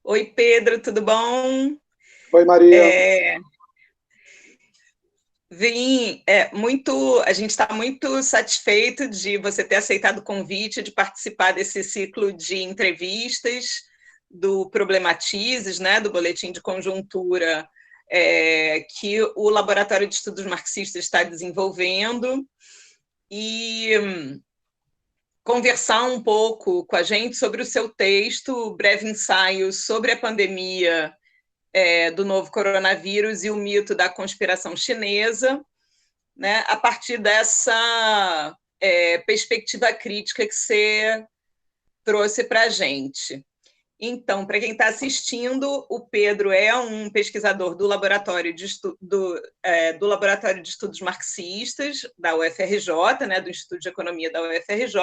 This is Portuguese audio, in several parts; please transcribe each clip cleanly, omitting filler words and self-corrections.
Oi, Pedro, tudo bom? Oi, Maria. É, a gente está muito satisfeito de você ter aceitado o convite de participar desse ciclo de entrevistas do Problematizes, né, do Boletim de Conjuntura que o Laboratório de Estudos Marxistas está desenvolvendo e conversar um pouco com a gente sobre o seu texto, breve ensaio sobre a pandemia do novo coronavírus e o mito da conspiração chinesa, né, a partir dessa perspectiva crítica que você trouxe para a gente. Então, para quem está assistindo, o Pedro é um pesquisador do Laboratório de Estudos Marxistas da UFRJ, né, do Instituto de Economia da UFRJ,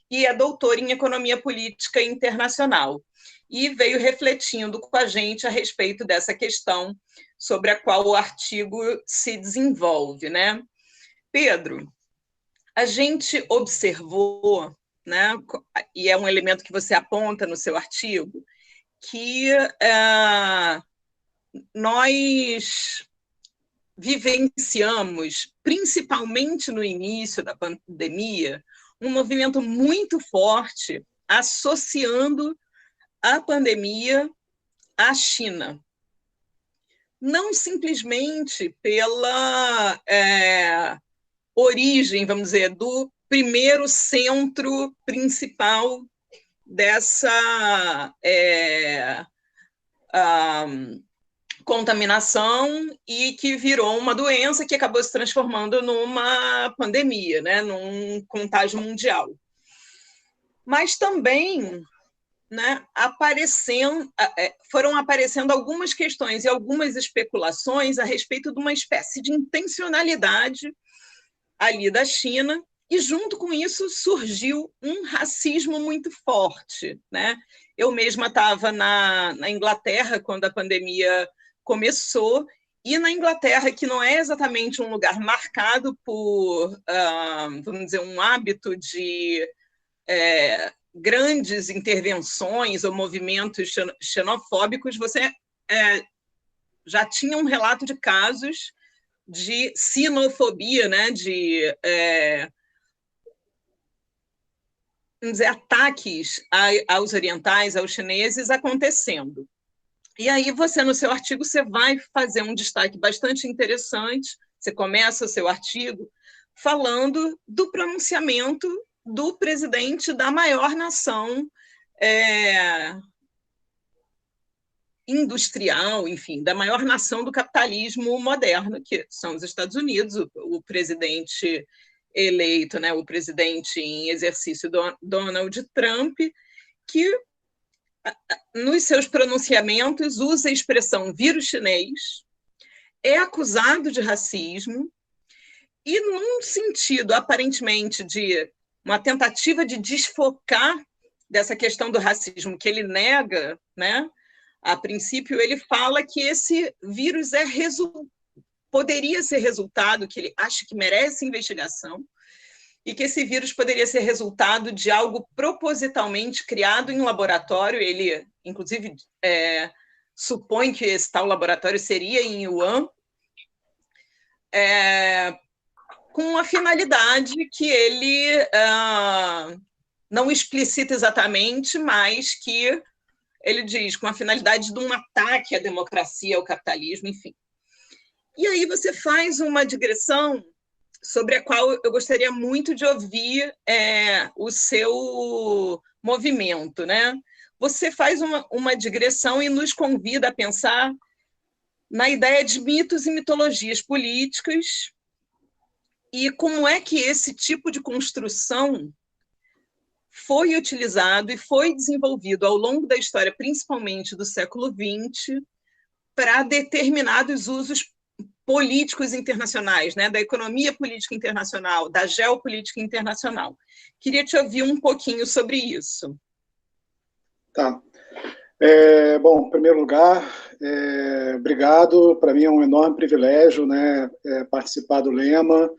e é doutor em Economia Política Internacional. E veio refletindo com a gente a respeito dessa questão sobre a qual o artigo se desenvolve, né? Pedro, a gente observou, né, e é um elemento que você aponta no seu artigo, que nós vivenciamos, principalmente no início da pandemia, um movimento muito forte associando a pandemia à China. Não simplesmente pela origem, vamos dizer, do primeiro centro principal dessa contaminação e que virou uma doença que acabou se transformando numa pandemia, né, num contágio mundial. Mas também, né, foram aparecendo algumas questões e algumas especulações a respeito de uma espécie de intencionalidade ali da China, e junto com isso surgiu um racismo muito forte, né? Eu mesma estava na Inglaterra quando a pandemia começou, e na Inglaterra, que não é exatamente um lugar marcado por, vamos dizer, um hábito de grandes intervenções ou movimentos xenofóbicos, você já tinha um relato de casos de sinofobia, né, de vamos dizer, ataques aos orientais, aos chineses acontecendo. E aí você, no seu artigo, você vai fazer um destaque bastante interessante, você começa o seu artigo falando do pronunciamento do presidente da maior nação industrial, enfim, da maior nação do capitalismo moderno, que são os Estados Unidos, o presidente eleito, né, o presidente em exercício Donald Trump, que nos seus pronunciamentos usa a expressão vírus chinês, é acusado de racismo e, num sentido aparentemente de uma tentativa de desfocar dessa questão do racismo que ele nega, né? A princípio, ele fala que esse vírus poderia ser resultado, que ele acha que merece investigação, e que esse vírus poderia ser resultado de algo propositalmente criado em um laboratório. Ele, inclusive, supõe que esse tal laboratório seria em Wuhan, com uma finalidade que ele não explicita exatamente, mas que ele diz com a finalidade de um ataque à democracia, ao capitalismo, enfim. E aí você faz uma digressão sobre a qual eu gostaria muito de ouvir o seu movimento, né? Você faz uma digressão e nos convida a pensar na ideia de mitos e mitologias políticas e como é que esse tipo de construção foi utilizado e foi desenvolvido ao longo da história, principalmente do século XX, para determinados usos políticos internacionais, né, da economia política internacional, da geopolítica internacional. Queria te ouvir um pouquinho sobre isso. Tá. Bom, em primeiro lugar, obrigado. Para mim é um enorme privilégio, né, participar do Lema,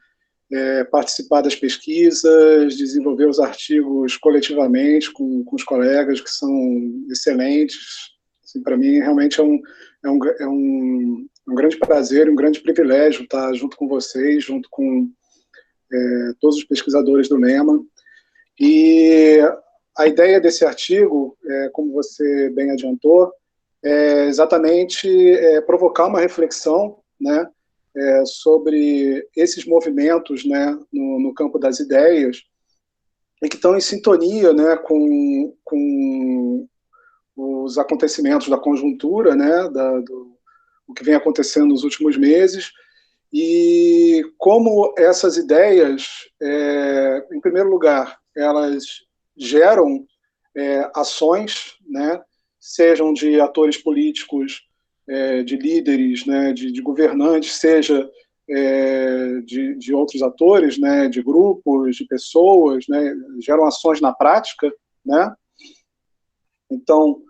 participar das pesquisas, desenvolver os artigos coletivamente com os colegas que são excelentes, Assim, para mim, realmente é um grande prazer, um grande privilégio estar junto com vocês, junto com todos os pesquisadores do Lema. E a ideia desse artigo, como você bem adiantou, é exatamente provocar uma reflexão, né, sobre esses movimentos, né, no campo das ideias, e que estão em sintonia, né, com os acontecimentos da conjuntura, né, o que vem acontecendo nos últimos meses, e como essas ideias, em primeiro lugar, elas geram ações, né, sejam de atores políticos, de líderes, né, de governantes, seja de outros atores, né, de grupos, de pessoas, né, geram ações na prática, né? Então,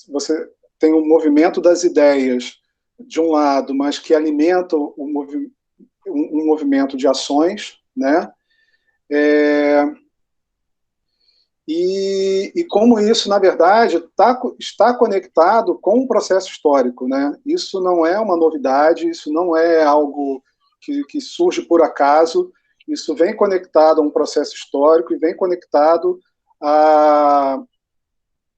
você tem um movimento das ideias de um lado, mas que alimenta um movimento de ações, né? E como isso, na verdade, está conectado com o processo histórico, né? Isso não é uma novidade, isso não é algo que surge por acaso, isso vem conectado a um processo histórico e vem conectado a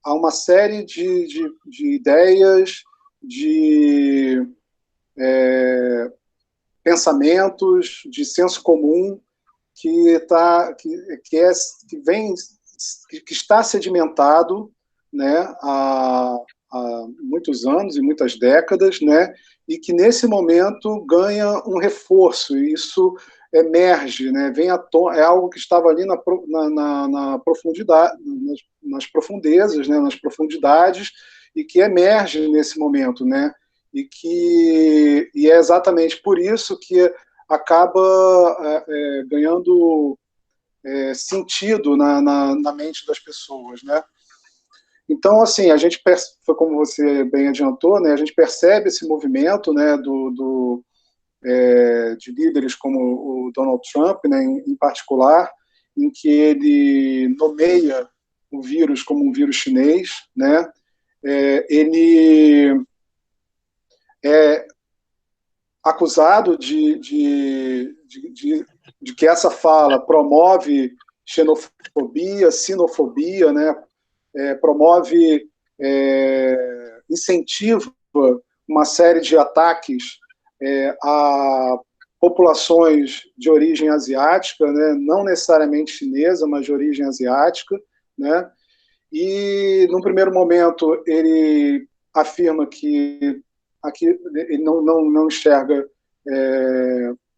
uma série de ideias, de pensamentos, de senso comum que está sedimentado, né, há muitos anos e muitas décadas, né, e que nesse momento ganha um reforço, e isso emerge, né, vem à tona, é algo que estava ali na profundidade, nas profundezas, né, nas profundidades, e que emerge nesse momento, né, e é exatamente por isso que acaba ganhando sentido na mente das pessoas, né? Então, assim, foi como você bem adiantou, né? A gente percebe esse movimento, né, de líderes como o Donald Trump, né, em particular, em que ele nomeia o vírus como um vírus chinês, né? Ele é acusado de que essa fala promove xenofobia, sinofobia, né? Promove, incentiva uma série de ataques a populações de origem asiática, né? Não necessariamente chinesa, mas de origem asiática, né? E, num primeiro momento, ele afirma que aqui ele não enxerga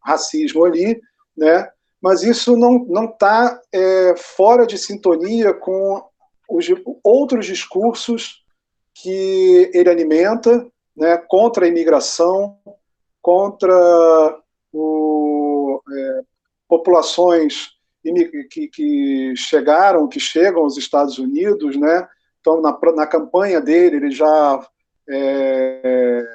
racismo ali, né? Mas isso não está fora de sintonia com os outros discursos que ele alimenta, né, contra a imigração, contra populações que chegam aos Estados Unidos, né? Então, na campanha dele, ele já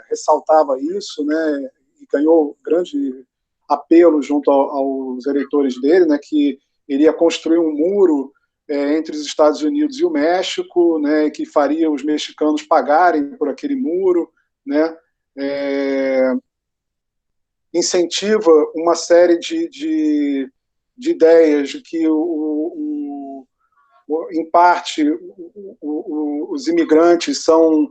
ressaltava isso, né? E ganhou grande apelo junto aos eleitores dele, né? Que ele ia construir um muro entre os Estados Unidos e o México, né? Que faria os mexicanos pagarem por aquele muro, né? Incentiva uma série de ideias de que, em parte, os imigrantes são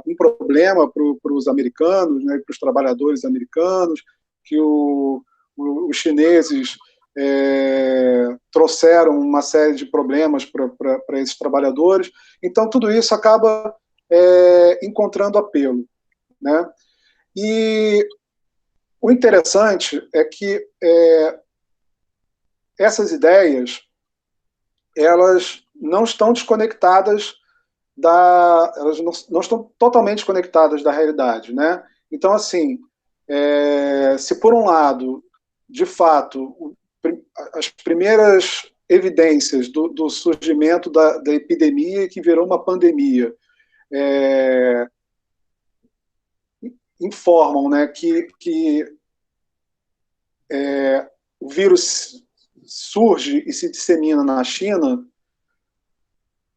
um problema para os americanos, né, para os trabalhadores americanos, que os chineses trouxeram uma série de problemas para esses trabalhadores. Então, tudo isso acaba encontrando apelo, né? E o interessante é que essas ideias não estão desconectadas elas não estão totalmente conectadas da realidade, né? Então, assim, se por um lado, de fato, as primeiras evidências do surgimento da epidemia que virou uma pandemia informam, né, que o vírus surge e se dissemina na China.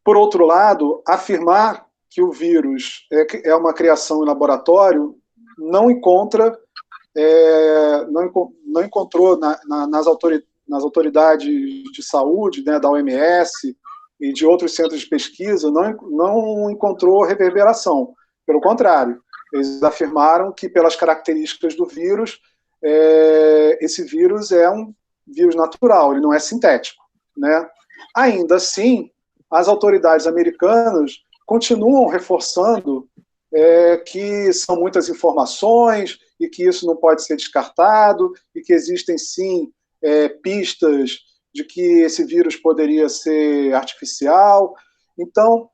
Por outro lado, afirmar que o vírus é uma criação em laboratório, não encontrou nas autoridades de saúde, né, da OMS e de outros centros de pesquisa, não encontrou reverberação. Pelo contrário, eles afirmaram que, pelas características do vírus, esse vírus é um vírus natural, ele não é sintético, né? Ainda assim, as autoridades americanas continuam reforçando que são muitas informações e que isso não pode ser descartado e que existem, sim, pistas de que esse vírus poderia ser artificial. Então,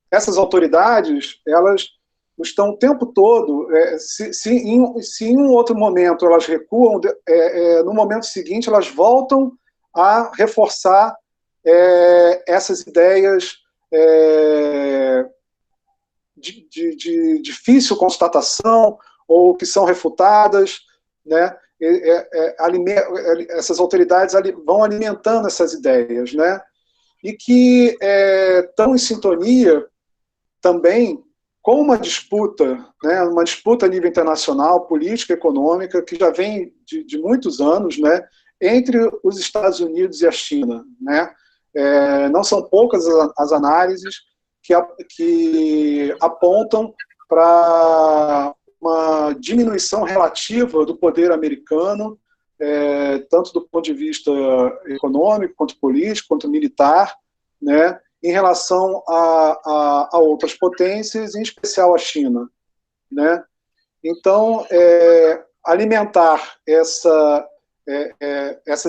essas autoridades, elas estão o tempo todo, se em um outro momento elas recuam, no momento seguinte elas voltam a reforçar essas ideias de difícil constatação ou que são refutadas, né? Essas autoridades vão alimentando essas ideias, né? E que estão em sintonia também com uma disputa, né? Uma disputa a nível internacional, política, econômica, que já vem de muitos anos, né? Entre os Estados Unidos e a China, né? Não são poucas as análises que apontam para uma diminuição relativa do poder americano, tanto do ponto de vista econômico, quanto político, quanto militar, né, em relação a outras potências, em especial a China, né? Então, alimentar essas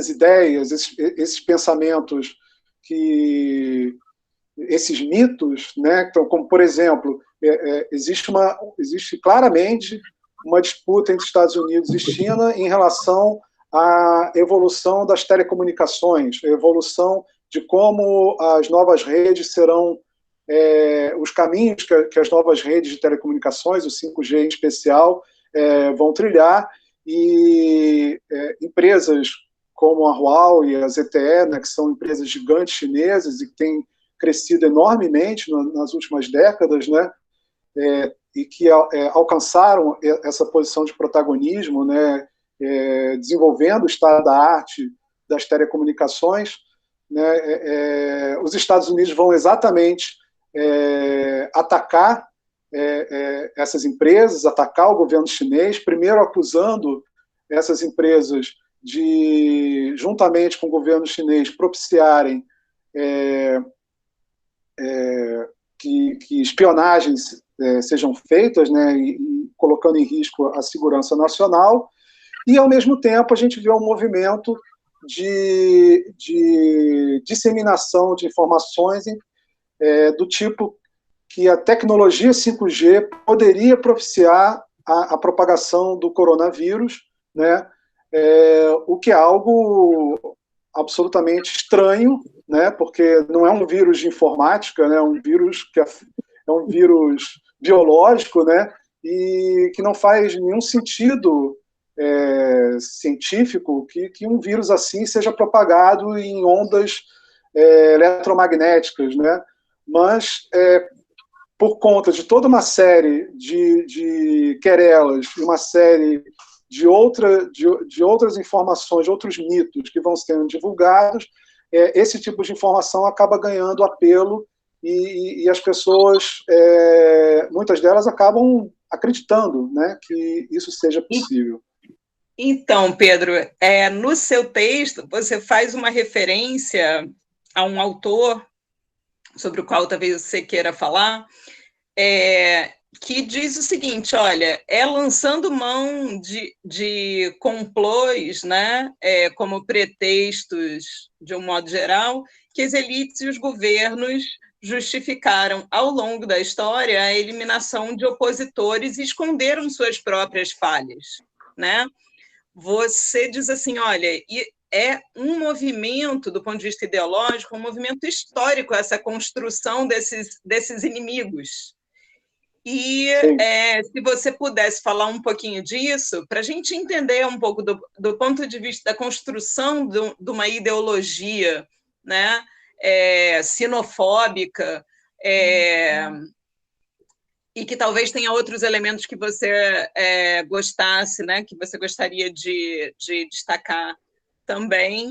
ideias, esses pensamentos, esses mitos, né? Então, como, por exemplo, existe claramente uma disputa entre Estados Unidos e China em relação à evolução das telecomunicações, a evolução de como as novas redes serão, os caminhos que as novas redes de telecomunicações, o 5G em especial, vão trilhar, e empresas como a Huawei e a ZTE, né, que são empresas gigantes chinesas e que têm crescido enormemente nas últimas décadas, né, e que alcançaram essa posição de protagonismo, né, desenvolvendo o estado da arte das telecomunicações, né, os Estados Unidos vão exatamente atacar essas empresas, atacar o governo chinês, primeiro acusando essas empresas de, juntamente com o governo chinês, propiciarem que espionagens sejam feitas, né, e colocando em risco a segurança nacional, e, ao mesmo tempo, a gente vê um movimento de disseminação de informações do tipo que a tecnologia 5G poderia propiciar a propagação do coronavírus, né, o que é algo absolutamente estranho, né, porque não é um vírus de informática, né, é um vírus que é um vírus biológico, né, e que não faz nenhum sentido científico que um vírus assim seja propagado em ondas eletromagnéticas, né, mas por conta de toda uma série de querelas e uma série de outras informações, de outros mitos que vão sendo divulgados, esse tipo de informação acaba ganhando apelo e as pessoas, muitas delas, acabam acreditando, né, que isso seja possível. Então, Pedro, no seu texto você faz uma referência a um autor sobre o qual talvez você queira falar, que diz o seguinte: olha, lançando mão de complôs, né, como pretextos, de um modo geral, que as elites e os governos justificaram ao longo da história a eliminação de opositores e esconderam suas próprias falhas, né? Você diz assim, olha, é um movimento, do ponto de vista ideológico, um movimento histórico, essa construção desses inimigos. E se você pudesse falar um pouquinho disso, para a gente entender um pouco do ponto de vista da construção de uma ideologia, né, sinofóbica, e que talvez tenha outros elementos que você gostasse, né, que você gostaria de destacar também,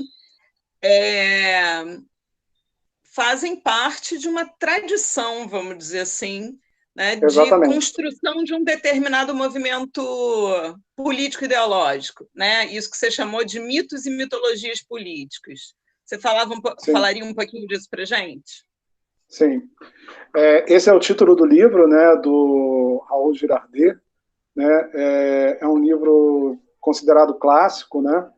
fazem parte de uma tradição, vamos dizer assim, né, de construção de um determinado movimento político-ideológico, né? Isso que você chamou de mitos e mitologias políticos. Você falaria um pouquinho disso para a gente? Sim. Esse é o título do livro, né, do Raul Girardet, né? É um livro considerado clássico, né?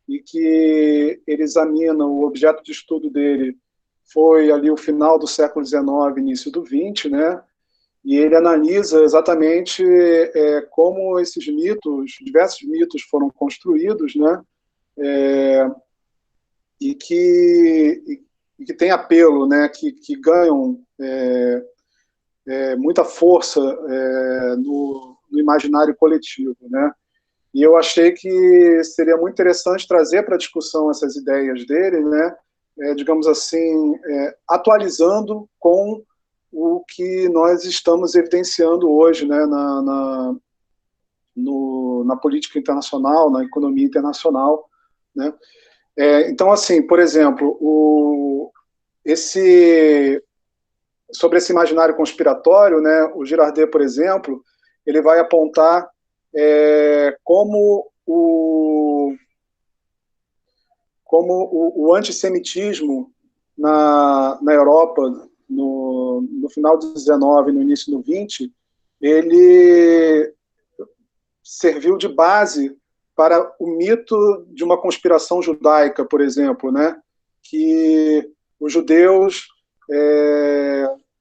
E que ele examina, o objeto de estudo dele foi ali o final do século XIX, início do XX, né? E ele analisa exatamente como esses mitos, diversos mitos foram construídos, né? E que tem apelo, né? Que ganham muita força no imaginário coletivo, né? E eu achei que seria muito interessante trazer para a discussão essas ideias dele, né? Digamos assim, atualizando com o que nós estamos evidenciando hoje, né? Na política internacional, na economia internacional, né? Então, assim, por exemplo, sobre esse imaginário conspiratório, né? O Girardet, por exemplo, ele vai apontar como o antissemitismo na Europa, no final do XIX, no início do XX, ele serviu de base para o mito de uma conspiração judaica, por exemplo, né? Que os judeus,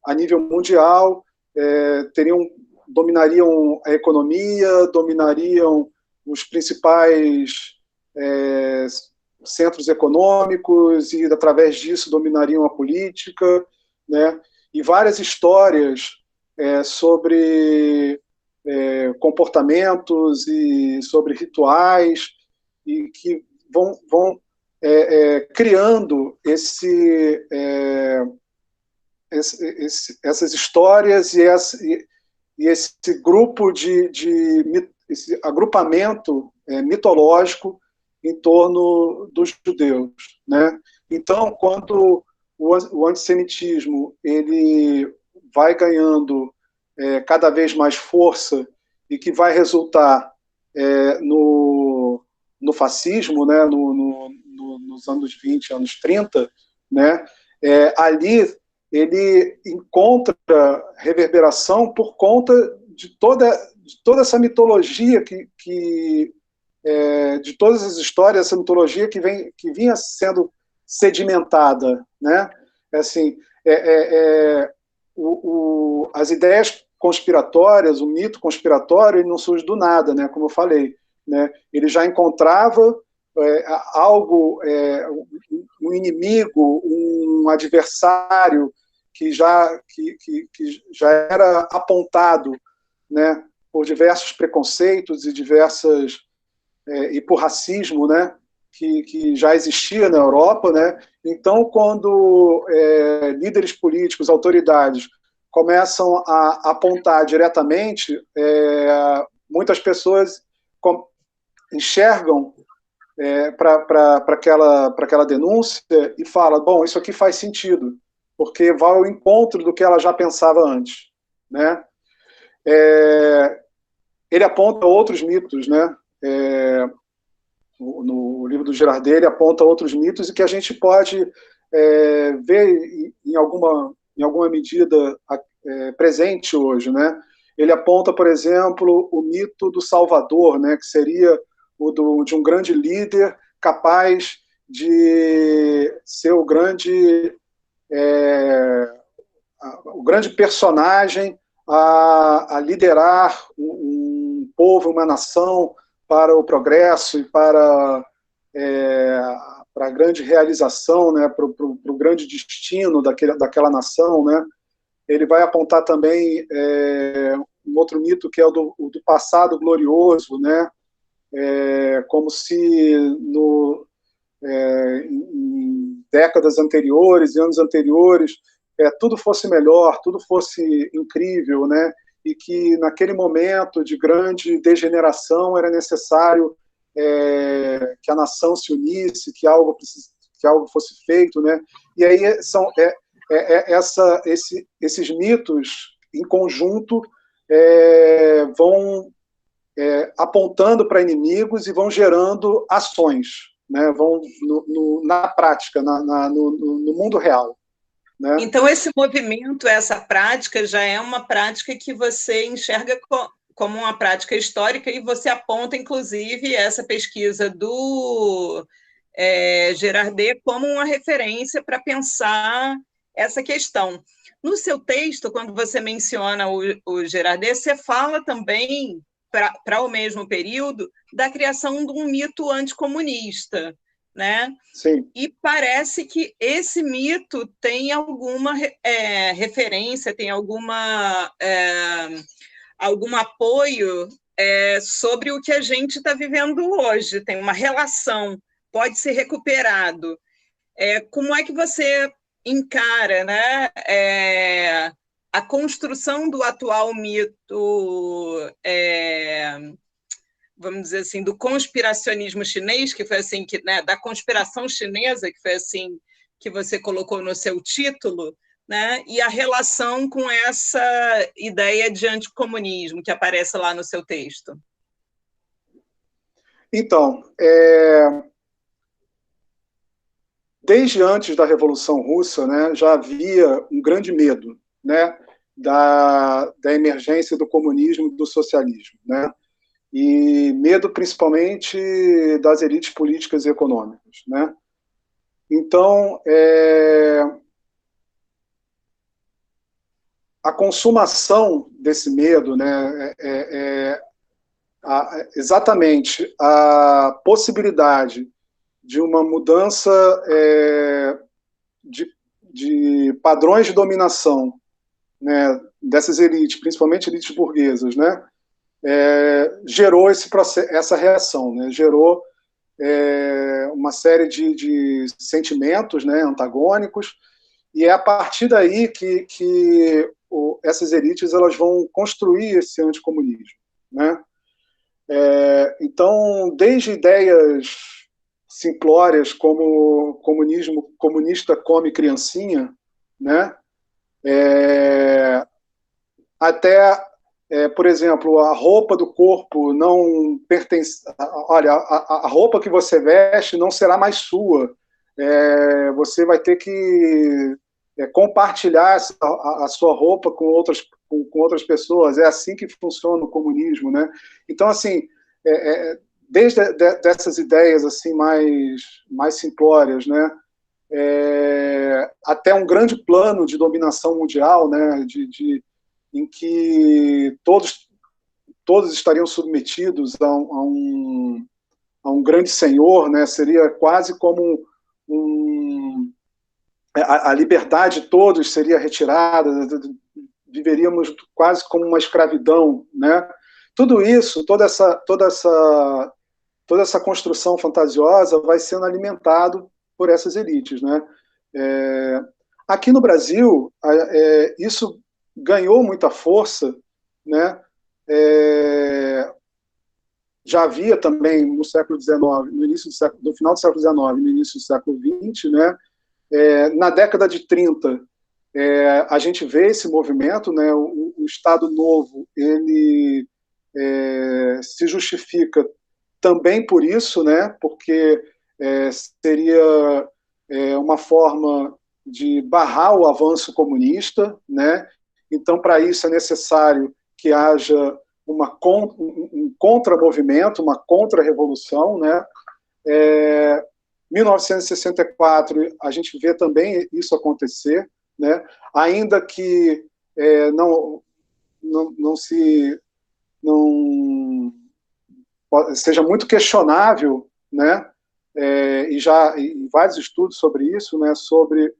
a nível mundial, dominariam a economia, dominariam os principais centros econômicos e, através disso, dominariam a política, né? E várias histórias sobre comportamentos e sobre rituais, e que vão criando essas histórias e esse grupo esse agrupamento mitológico em torno dos judeus, né? Então, quando o antissemitismo ele vai ganhando cada vez mais força e que vai resultar no fascismo, né? Nos anos 20, anos 30, né? Ali ele encontra reverberação por conta de toda essa mitologia de todas as histórias, essa mitologia que vinha sendo sedimentada, né? Assim, as ideias conspiratórias, o mito conspiratório, ele não surge do nada, né? Como eu falei, né? Ele já encontrava algo, um inimigo, um adversário que já era apontado, né, por diversos preconceitos e por racismo, né, que já existia na Europa, né? Então, quando líderes políticos, autoridades começam a apontar diretamente, muitas pessoas enxergam para aquela denúncia e falam: bom, isso aqui faz sentido, porque vai ao encontro do que ela já pensava antes, né? Ele aponta outros mitos, né? No livro do Girardet, ele aponta outros mitos e que a gente pode ver em alguma medida presente hoje, né? Ele aponta, por exemplo, o mito do Salvador, né? Que seria de um grande líder capaz de ser o grande personagem a liderar um povo, uma nação para o progresso e para a grande realização, né, para o grande destino daquela nação, né? Ele vai apontar também um outro mito que é o do passado glorioso, né? Como se décadas anteriores e anos anteriores, tudo fosse melhor, tudo fosse incrível, né? E que naquele momento de grande degeneração era necessário que a nação se unisse, que algo fosse feito, né? E aí esses mitos em conjunto vão apontando para inimigos e vão gerando ações, né? Vão na prática, no mundo real. Né? Então, esse movimento, essa prática, já é uma prática que você enxerga como uma prática histórica, e você aponta, inclusive, essa pesquisa do Girardet como uma referência para pensar essa questão. No seu texto, quando você menciona o Girardet, você fala também, para o mesmo período, da criação de um mito anticomunista, né? Sim. E parece que esse mito tem alguma referência, tem algum apoio sobre o que a gente está vivendo hoje, tem uma relação, pode ser recuperado. Como é que você encara, né, a construção do atual mito, vamos dizer assim, do conspiracionismo chinês, que foi assim, né, da conspiração chinesa, que foi assim que você colocou no seu título, né, e a relação com essa ideia de anticomunismo que aparece lá no seu texto? Então, desde antes da Revolução Russa, né, já havia um grande medo, né, da emergência do comunismo e do socialismo, né? E medo principalmente das elites políticas e econômicas, né? Então, a consumação desse medo, né, exatamente a possibilidade de uma mudança de padrões de dominação, né, dessas elites, principalmente elites burguesas, né, gerou essa reação, né, gerou uma série de sentimentos, né, antagônicos, e é a partir daí que essas elites elas vão construir esse anticomunismo, né? Então, desde ideias simplórias como comunista come criancinha, né? Até, por exemplo, a roupa do corpo não pertence. Olha, a roupa que você veste não será mais sua. Você vai ter que compartilhar a sua roupa com outras pessoas. É assim que funciona o comunismo, né? Então, assim, desde dessas ideias assim mais simplórias, né, até um grande plano de dominação mundial, né, em que todos estariam submetidos a um grande senhor, né, seria quase como a liberdade de todos seria retirada, viveríamos quase como uma escravidão, né? Tudo isso, toda essa construção fantasiosa vai sendo alimentado por essas elites, né? Aqui no Brasil, isso ganhou muita força, né? Já havia também no século XIX, no final do século XIX, no início do século XX, né? Na década de 30, a gente vê esse movimento, né? O Estado Novo, ele se justifica também por isso, né? Porque seria uma forma de barrar o avanço comunista, né? Então, para isso é necessário que haja um contra-movimento, uma contra-revolução, né? 1964, a gente vê também isso acontecer, né? Ainda que não seja muito questionável, né? E vários estudos sobre isso, né? Sobre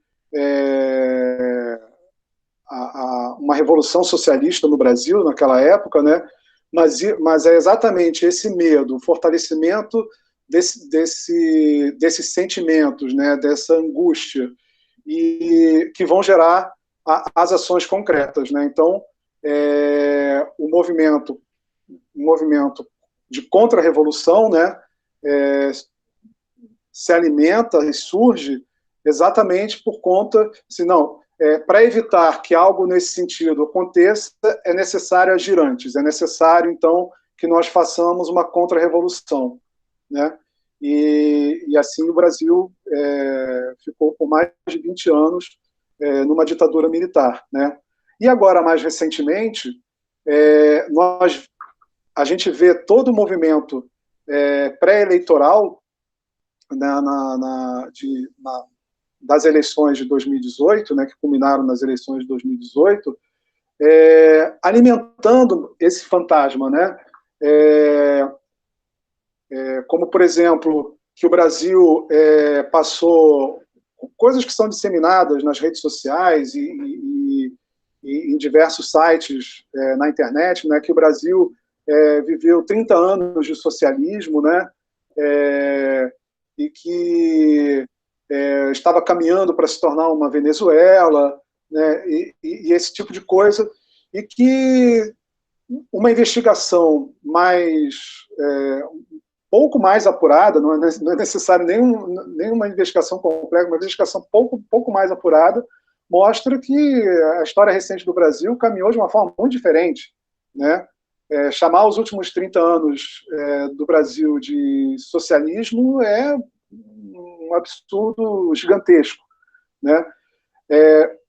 uma revolução socialista no Brasil naquela época, né? Mas é exatamente esse medo, o fortalecimento desses sentimentos, né, dessa angústia, e que vão gerar as ações concretas, né? Então, o movimento de contra-revolução, né, se alimenta e surge exatamente por conta, se não, para evitar que algo nesse sentido aconteça, é necessário agir antes, é necessário, então, que nós façamos uma contra-revolução, né? E assim o Brasil ficou por mais de 20 anos numa ditadura militar, né? E agora, mais recentemente, a gente vê todo o movimento pré-eleitoral das eleições de 2018, né, que culminaram nas eleições de 2018, alimentando esse fantasma, né? Como, por exemplo, que o Brasil passou coisas que são disseminadas nas redes sociais e em diversos sites na internet, né, que o Brasil viveu 30 anos de socialismo, né, e que estava caminhando para se tornar uma Venezuela, né, e esse tipo de coisa, e que uma investigação pouco mais apurada, não é necessário nenhuma investigação completa, uma investigação pouco mais apurada, mostra que a história recente do Brasil caminhou de uma forma muito diferente, né? Chamar os últimos 30 anos do Brasil de socialismo é um absurdo gigantesco, né?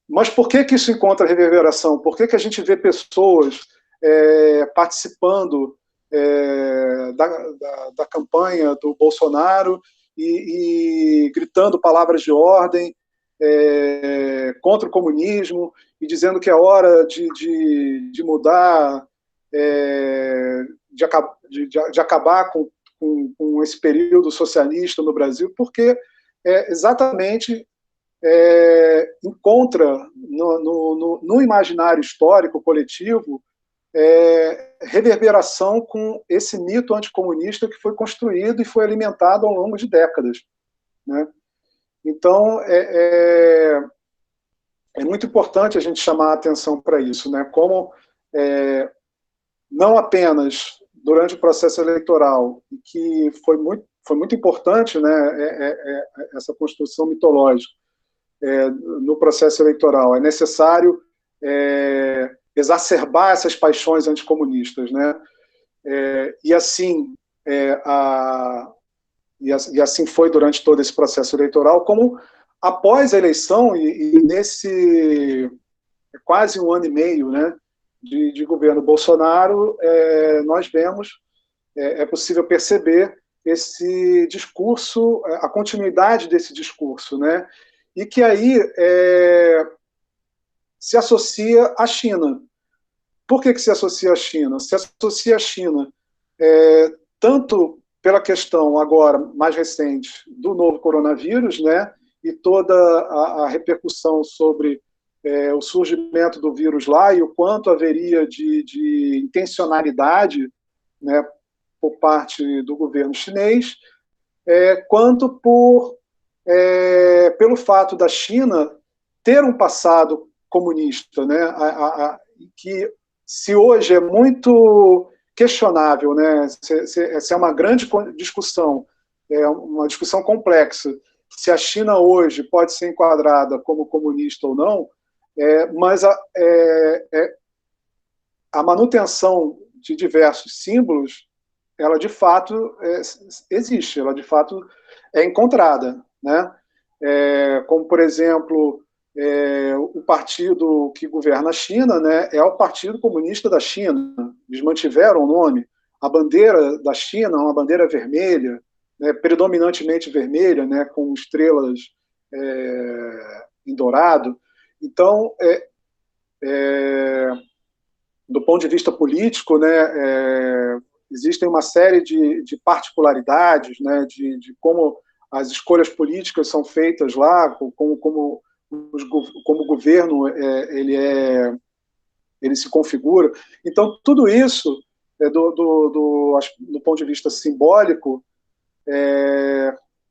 Mas por que isso encontra reverberação? Por que a gente vê pessoas participando da campanha do Bolsonaro e gritando palavras de ordem contra o comunismo e dizendo que é hora de mudar, de acabar com esse período socialista no Brasil, porque exatamente encontra no imaginário histórico coletivo reverberação com esse mito anticomunista que foi construído e foi alimentado ao longo de décadas, né? Então, é muito importante a gente chamar a atenção para isso, né? Como não apenas durante o processo eleitoral, que foi muito importante, né, essa construção mitológica no processo eleitoral, é necessário exacerbar essas paixões anticomunistas, né? E assim foi durante todo esse processo eleitoral, como após a eleição e nesse quase um ano e meio, né, de governo Bolsonaro, nós vemos, é possível perceber esse discurso, a continuidade desse discurso, né? E que aí se associa à China. Por que se associa à China? Se associa à China tanto pela questão agora mais recente do novo coronavírus, né, e toda a repercussão sobre o surgimento do vírus lá e o quanto haveria de intencionalidade, né, por parte do governo chinês, quanto pelo fato da China ter um passado comunista, né, que se hoje é muito questionável, né, essa é uma grande discussão, é uma discussão complexa, se a China hoje pode ser enquadrada como comunista ou não, mas a manutenção de diversos símbolos, ela de fato existe, ela de fato é encontrada, né? Como, por exemplo, o partido que governa a China, né, é o Partido Comunista da China. Eles mantiveram o nome. A bandeira da China é uma bandeira vermelha, né, predominantemente vermelha, né, com estrelas em dourado. Então, do ponto de vista político, né, existem uma série de particularidades, né, de como as escolhas políticas são feitas lá, como o governo ele se configura. Então, tudo isso, do ponto de vista simbólico,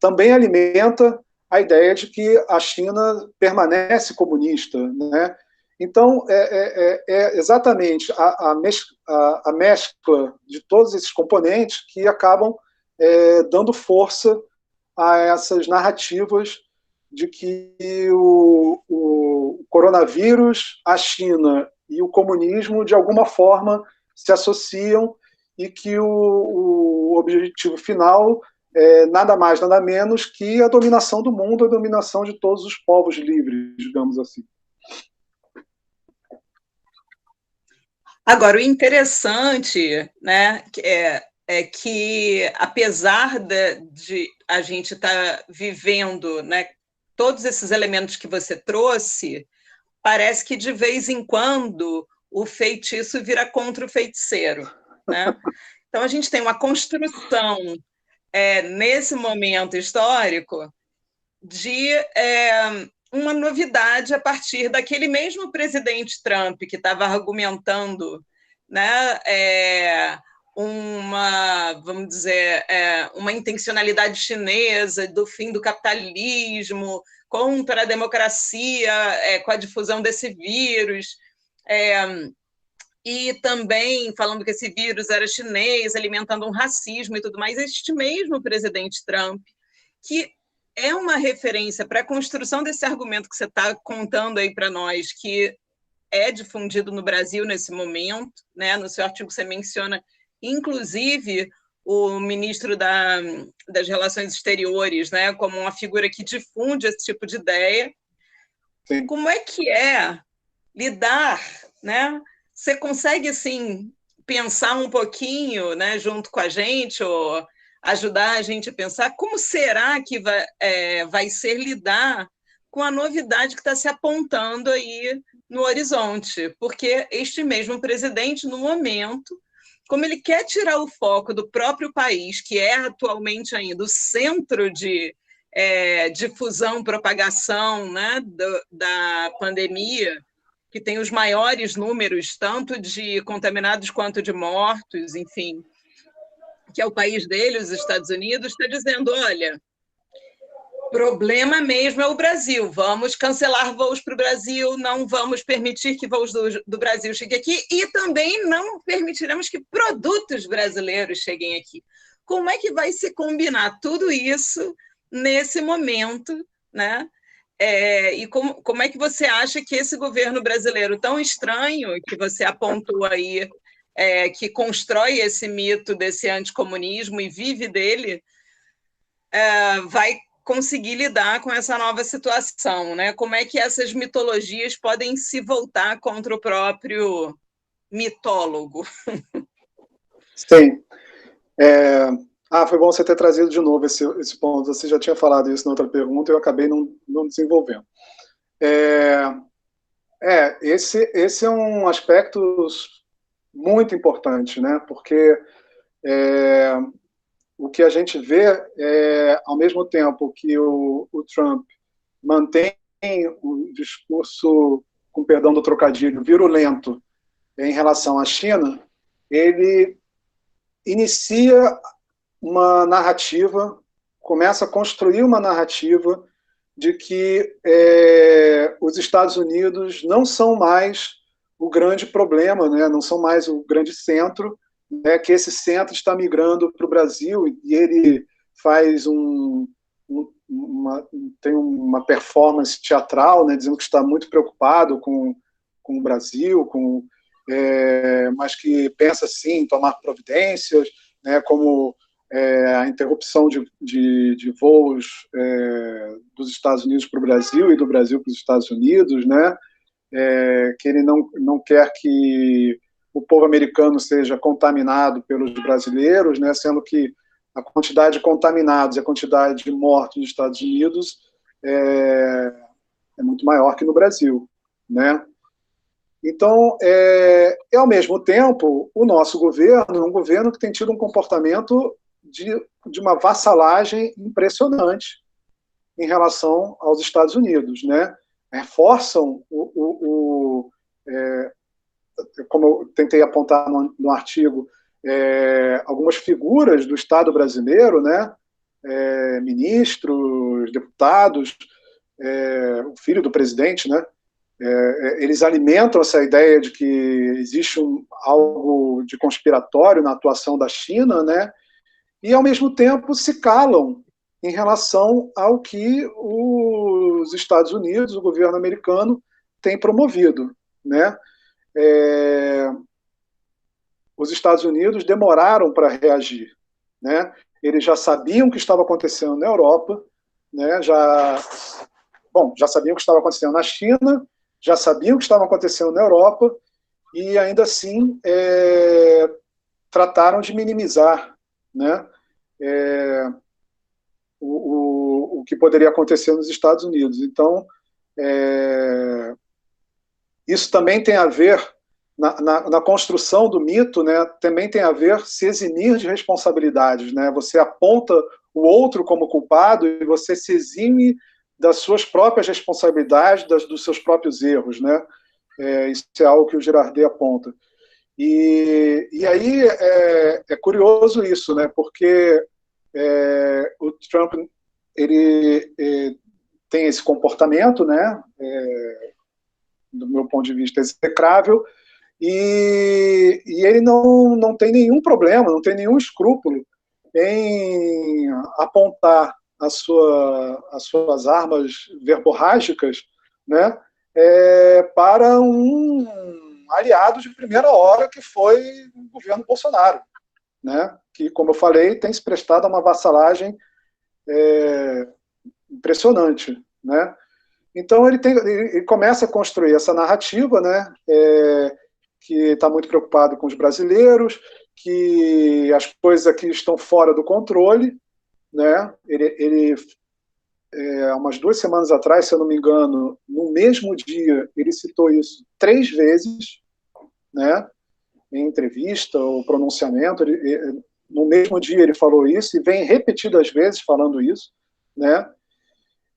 também alimenta a ideia de que a China permanece comunista, né? Então, exatamente a mescla de todos esses componentes que acabam dando força a essas narrativas de que o coronavírus, a China e o comunismo, de alguma forma, se associam e que o objetivo final é nada mais, nada menos que a dominação do mundo, a dominação de todos os povos livres, digamos assim. Agora, o interessante, né, é que, apesar de a gente estar vivendo, né, todos esses elementos que você trouxe, parece que, de vez em quando, o feitiço vira contra o feiticeiro, né? Então, a gente tem uma construção, nesse momento histórico, de uma novidade a partir daquele mesmo presidente Trump que estava argumentando, né, vamos dizer, uma intencionalidade chinesa do fim do capitalismo, contra a democracia, com a difusão desse vírus, e também falando que esse vírus era chinês, alimentando um racismo e tudo mais. Este mesmo presidente Trump, que é uma referência para a construção desse argumento que você está contando aí para nós, que é difundido no Brasil nesse momento, né? No seu artigo você menciona, inclusive, o ministro das Relações Exteriores, né? Como uma figura que difunde esse tipo de ideia. Sim. Como é que é lidar, né? Você consegue, assim, pensar um pouquinho, né, junto com a gente, ou ajudar a gente a pensar como será que vai ser lidar com a novidade que está se apontando aí no horizonte? Porque este mesmo presidente, no momento, como ele quer tirar o foco do próprio país, que é atualmente ainda o centro de difusão, propagação, né, da pandemia, que tem os maiores números, tanto de contaminados quanto de mortos, enfim, que é o país dele, os Estados Unidos, está dizendo, olha, problema mesmo é o Brasil, vamos cancelar voos para o Brasil, não vamos permitir que voos do Brasil cheguem aqui e também não permitiremos que produtos brasileiros cheguem aqui. Como é que vai se combinar tudo isso nesse momento, né? E como é que você acha que esse governo brasileiro tão estranho, que você apontou aí, que constrói esse mito desse anticomunismo e vive dele, vai conseguir lidar com essa nova situação, né? Como é que essas mitologias podem se voltar contra o próprio mitólogo? Sim. Foi bom você ter trazido de novo esse ponto. Você já tinha falado isso na outra pergunta e eu acabei não desenvolvendo. Esse é um aspecto muito importante, né? Porque o que a gente vê ao mesmo tempo que o Trump mantém o discurso, com perdão do trocadilho, virulento em relação à China, ele inicia uma narrativa, começa a construir uma narrativa de que os Estados Unidos não são mais o grande problema, né? Não são mais o grande centro, né? Que esse centro está migrando para o Brasil e ele faz tem uma performance teatral, né? Dizendo que está muito preocupado com o Brasil, mas que pensa sim em tomar providências, né? Como a interrupção de voos dos Estados Unidos para o Brasil e do Brasil para os Estados Unidos, né? Que ele não quer que o povo americano seja contaminado pelos brasileiros, né? Sendo que a quantidade de contaminados e a quantidade de mortos nos Estados Unidos é muito maior que no Brasil, né? Então, ao mesmo tempo, o nosso governo é um governo que tem tido um comportamento de uma vassalagem impressionante em relação aos Estados Unidos, né? Reforçam como eu tentei apontar no artigo, algumas figuras do Estado brasileiro, né? ministros, deputados, o filho do presidente, né? Eles alimentam essa ideia de que existe algo de conspiratório na atuação da China, né? E, ao mesmo tempo, se calam em relação ao que os Estados Unidos, o governo americano, tem promovido, né? Os Estados Unidos demoraram para reagir, né? Eles já sabiam o que estava acontecendo na Europa, né? Já sabiam o que estava acontecendo na China, já sabiam o que estava acontecendo na Europa, e ainda assim trataram de minimizar, né, o que poderia acontecer nos Estados Unidos. Então, isso também tem a ver, na construção do mito, né, também tem a ver se eximir de responsabilidades, né? Você aponta o outro como culpado e você se exime das suas próprias responsabilidades, dos seus próprios erros, né? Isso é algo que o Girardet aponta. E aí é curioso isso, né? Porque o Trump ele tem esse comportamento, né? Do meu ponto de vista, execrável, e ele não tem nenhum problema, não tem nenhum escrúpulo em apontar as suas armas verborrágicas, né, para um aliado de primeira hora, que foi o governo Bolsonaro, né, que, como eu falei, tem se prestado a uma vassalagem impressionante, né. Então ele começa a construir essa narrativa, né, que está muito preocupado com os brasileiros, que as coisas aqui estão fora do controle, né? Ele há umas 2 semanas atrás, se eu não me engano, no mesmo dia, ele citou isso 3 vezes, né? Em entrevista ou pronunciamento, no mesmo dia ele falou isso e vem repetidas vezes falando isso, né?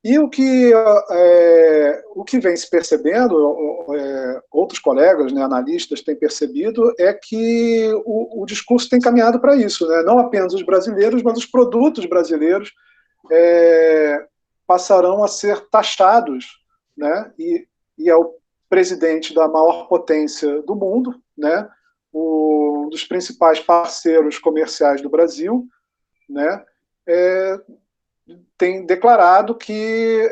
E o que vem se percebendo, outros colegas, né, analistas, têm percebido, é que o discurso tem caminhado para isso, né? Não apenas os brasileiros, mas os produtos brasileiros passarão a ser taxados, né? E é o presidente da maior potência do mundo, né? Um dos principais parceiros comerciais do Brasil, né? Tem declarado que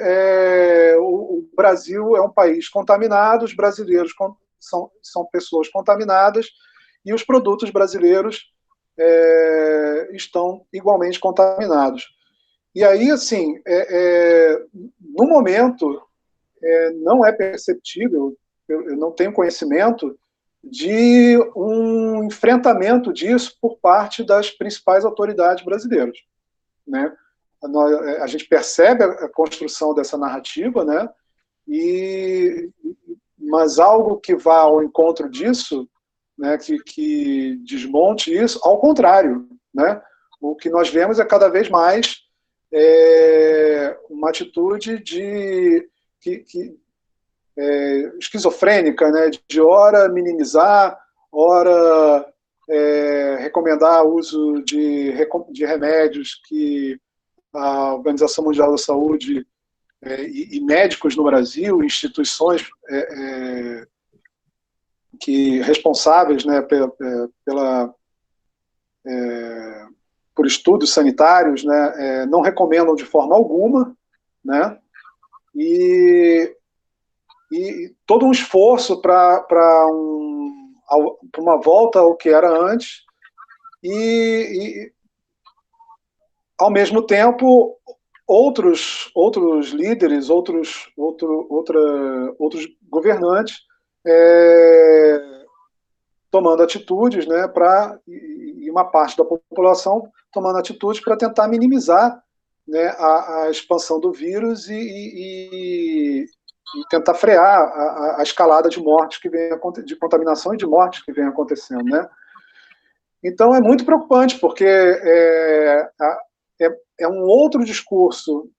o Brasil é um país contaminado, os brasileiros são pessoas contaminadas e os produtos brasileiros estão igualmente contaminados. E aí, assim, no momento, não é perceptível, eu não tenho conhecimento de um enfrentamento disso por parte das principais autoridades brasileiras, né? A gente percebe a construção dessa narrativa, né? Mas algo que vá ao encontro disso, né? Que desmonte isso, ao contrário, né? O que nós vemos é cada vez mais uma atitude esquizofrênica, né? De ora minimizar, ora recomendar o uso de remédios que a Organização Mundial da Saúde e médicos no Brasil, instituições responsáveis, né, por estudos sanitários, né, não recomendam de forma alguma, né, e todo um esforço para uma volta ao que era antes, e ao mesmo tempo, outros líderes, outros governantes tomando atitudes, né, e uma parte da população tomando atitudes para tentar minimizar, né, a expansão do vírus e tentar frear a escalada de mortes de contaminação e de mortes que vem acontecendo, né? Então é muito preocupante, porque é um outro discurso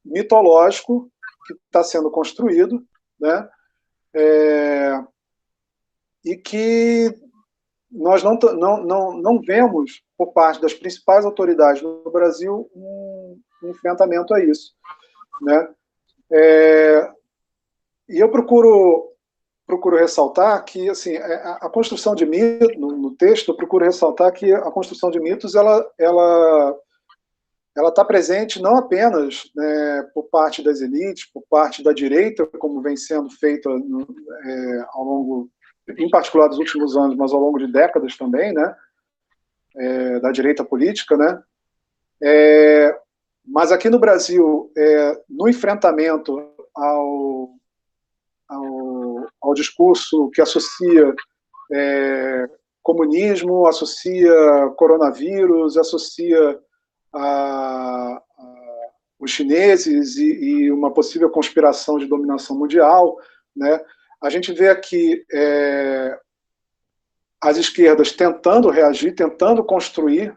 mitológico que está sendo construído, né? E que nós não vemos, por parte das principais autoridades no Brasil, um enfrentamento a isso, né? E eu procuro ressaltar que, assim, a construção de mitos, no texto, eu procuro ressaltar que a construção de mitos, ela está presente não apenas, né, por parte das elites, por parte da direita, como vem sendo feita ao longo, em particular dos últimos anos, mas ao longo de décadas também, né, da direita política, né, mas aqui no Brasil, no enfrentamento ao discurso que associa comunismo, associa coronavírus, associa os chineses e uma possível conspiração de dominação mundial, né? A gente vê aqui as esquerdas tentando reagir, tentando construir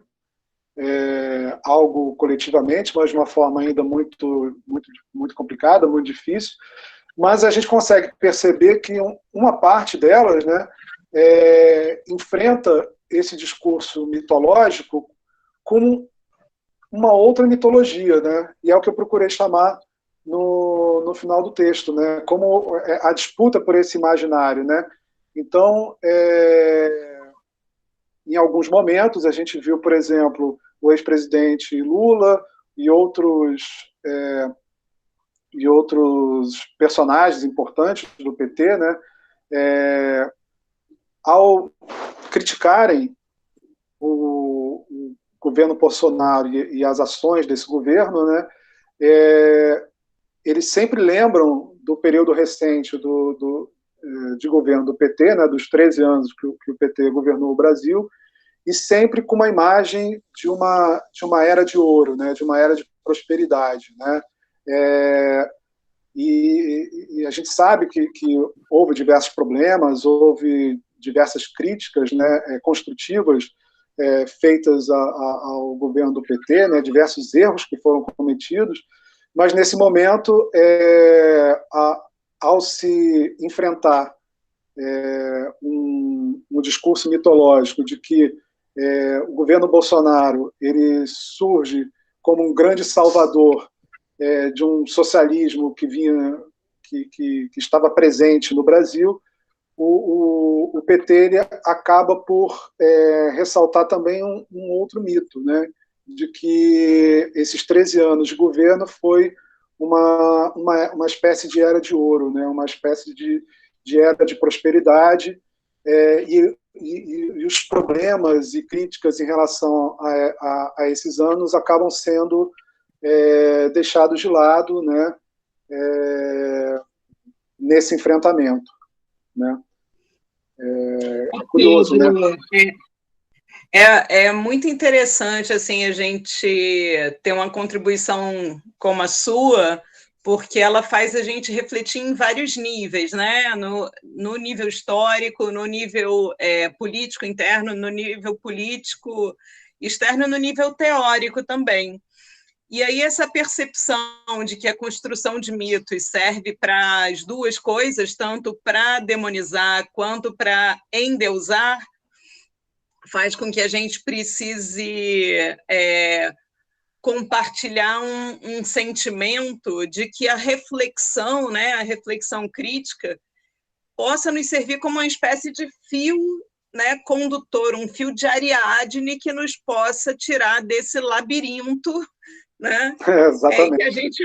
algo coletivamente, mas de uma forma ainda muito complicada, muito difícil. Mas a gente consegue perceber que uma parte delas, né, enfrenta esse discurso mitológico com uma outra mitologia, né? E é o que eu procurei chamar no final do texto, né? Como a disputa por esse imaginário, né? Então, em alguns momentos, a gente viu, por exemplo, o ex-presidente Lula e outros personagens importantes do PT, né? Ao criticarem o governo Bolsonaro e as ações desse governo, né, eles sempre lembram do período recente de governo do PT, né, dos 13 anos que o PT governou o Brasil, e sempre com uma imagem de uma era de ouro, né, de uma era de prosperidade, né. E a gente sabe que houve diversos problemas, houve diversas críticas, né, construtivas, feitas ao governo do PT, né, diversos erros que foram cometidos, mas nesse momento, ao se enfrentar um discurso mitológico de que o governo Bolsonaro ele surge como um grande salvador de um socialismo que estava presente no Brasil, o PT ele acaba por ressaltar também um outro mito, né, de que esses 13 anos de governo foi uma espécie de era de ouro, né, uma espécie de era de prosperidade, e os problemas e críticas em relação a esses anos acabam sendo deixados de lado, né, nesse enfrentamento, né. É curioso, né? É muito interessante assim a gente ter uma contribuição como a sua, porque ela faz a gente refletir em vários níveis, né? No nível histórico, no nível político interno, no nível político externo, no nível teórico também. E aí essa percepção de que a construção de mitos serve para as duas coisas, tanto para demonizar quanto para endeusar, faz com que a gente precise compartilhar um sentimento de que a reflexão, né, a reflexão crítica, possa nos servir como uma espécie de fio, né, condutor, um fio de Ariadne que nos possa tirar desse labirinto, né? Exatamente.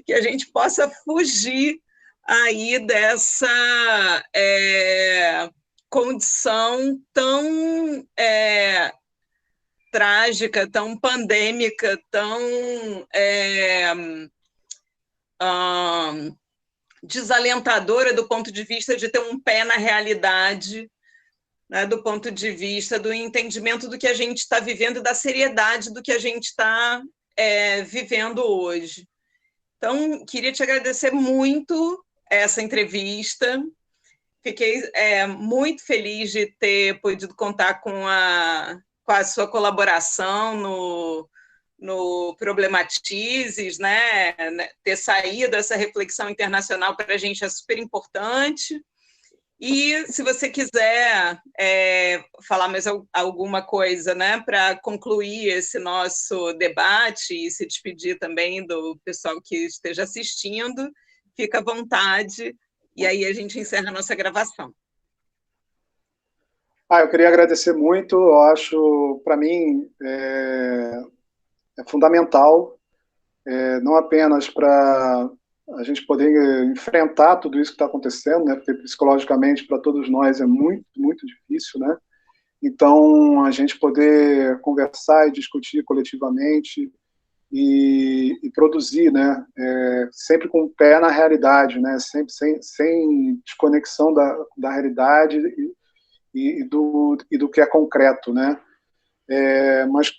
Que a gente possa fugir aí dessa condição tão trágica, tão pandêmica, tão desalentadora do ponto de vista de ter um pé na realidade, né, do ponto de vista do entendimento do que a gente está vivendo e da seriedade do que a gente está vivendo hoje. Então, queria te agradecer muito essa entrevista. Fiquei muito feliz de ter podido contar com a sua colaboração no Problematizes, né? Ter saído essa reflexão internacional para a gente é super importante. E se você quiser falar mais alguma coisa, né, para concluir esse nosso debate e se despedir também do pessoal que esteja assistindo, fica à vontade, e aí a gente encerra a nossa gravação. Eu queria agradecer muito, eu acho, para mim, é fundamental, não apenas para a gente poder enfrentar tudo isso que está acontecendo, né, porque psicologicamente para todos nós é muito, muito difícil, né? Então, a gente poder conversar e discutir coletivamente e produzir, né, sempre com o pé na realidade, né, sempre sem desconexão da realidade e do que é concreto, né? Mas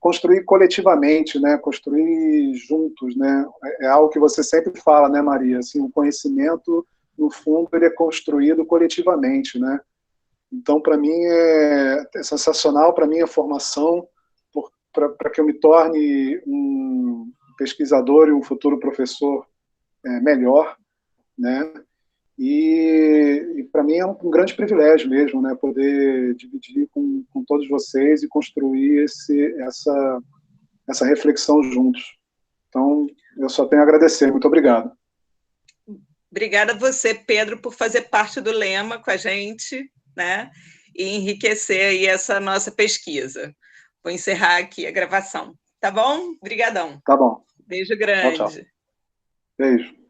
construir coletivamente, né? Construir juntos, né? É algo que você sempre fala, né, Maria? Assim, o conhecimento, no fundo, ele é construído coletivamente, né? Então, para mim, é sensacional, para mim, a formação, para que eu me torne um pesquisador e um futuro professor melhor, né? E para mim é um grande privilégio mesmo, né, poder dividir com todos vocês e construir essa reflexão juntos. Então, eu só tenho a agradecer. Muito obrigado. Obrigada a você, Pedro, por fazer parte do Lema com a gente, né, e enriquecer aí essa nossa pesquisa. Vou encerrar aqui a gravação. Tá bom? Obrigadão. Tá bom. Beijo grande. Tchau, tchau. Beijo.